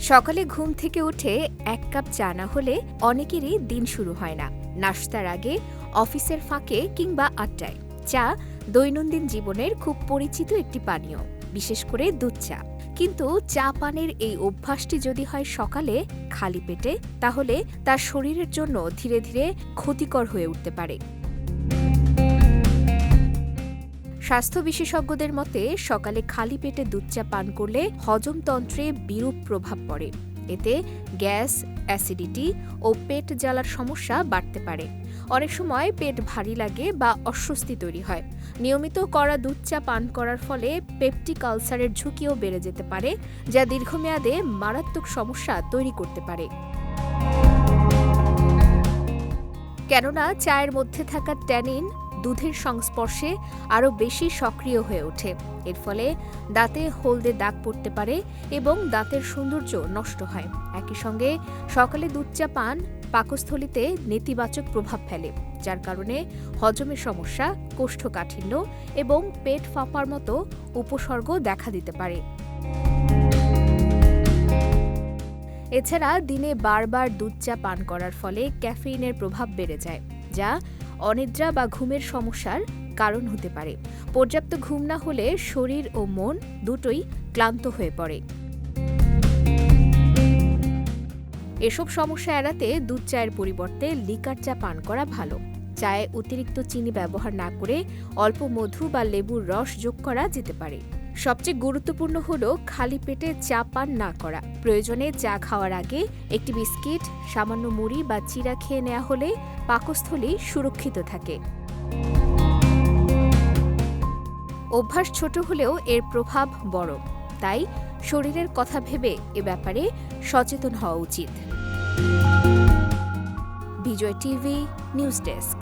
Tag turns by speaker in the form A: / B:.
A: সকালে ঘুম থেকে উঠে ১ কাপ চা না হলে অনেকেরই দিন শুরু হয় না। নাশতার আগে, অফিসের ফাঁকে কিংবা আড্ডায় চা দৈনন্দিন জীবনের খুব পরিচিত একটি পানীয়, বিশেষ করে দুধ চা। কিন্তু চা পানের এই অভ্যাসটি যদি হয় সকালে খালি পেটে, তাহলে তার শরীরের জন্য ধীরে ধীরে ক্ষতিকর হয়ে উঠতে পারে। স্বাস্থ্য বিশেষজ্ঞদের মতে সকালে খালি পেটে দুধ চা পান করলে হজমতন্ত্রে বিরূপ প্রভাব পড়ে। এতে গ্যাস, অ্যাসিডিটি ও পেট জ্বালার সমস্যা বাড়তে পারে। অনেক সময় পেট ভারী লাগে বা অস্বস্তি তৈরি হয়। নিয়মিত কড়া দুধ চা পান করার ফলে পেপটিক আলসারের ঝুঁকিও বেড়ে যেতে পারে, যা দীর্ঘমেয়াদে মারাত্মক সমস্যা তৈরি করতে পারে। কেননা চায়ের মধ্যে থাকা ট্যানিন দুধের সংস্পর্শে আরও বেশি সক্রিয় হয়ে ওঠে। এর ফলে দাঁতে হলদে দাগ পড়তে পারে এবং দাঁতের সৌন্দর্য নষ্ট হয়। একই সঙ্গে সকালে দুধ চা পান পাকস্থলীতে নেতিবাচক প্রভাব ফেলে, যার কারণে হজমের সমস্যা, কোষ্ঠকাঠিন্য এবং পেট ফাঁপার মতো উপসর্গ দেখা দিতে পারে। এছাড়া দিনে বারবার দুধ চা পান করার ফলে ক্যাফেইনের প্রভাব বেড়ে যায়, যা অনিদ্রা বা ঘুমের সমস্যার কারণ হতে পারে। পর্যাপ্ত ঘুম না হলে শরীর ও মন দুটোই ক্লান্ত হয়ে পড়ে। এসব সমস্যা এড়াতে দুধ চায়ের পরিবর্তে লিকার চা পান করা ভালো। চায়ে অতিরিক্ত চিনি ব্যবহার না করে অল্প মধু বা লেবুর রস যোগ করা যেতে পারে। সবচেয়ে গুরুত্বপূর্ণ হলো খালি পেটে চা পান না করা। প্রয়োজনে চা খাওয়ার আগে একটি বিস্কিট, সামান্য মুড়ি বা চিড়া খেয়ে নেওয়া হলে পাকস্থলী সুরক্ষিত থাকে। অভ্যাস ছোট হলেও এর প্রভাব বড়, তাই শরীরের কথা ভেবে এ ব্যাপারে সচেতন হওয়া উচিত। বিজয় টিভি নিউজ ডেস্ক।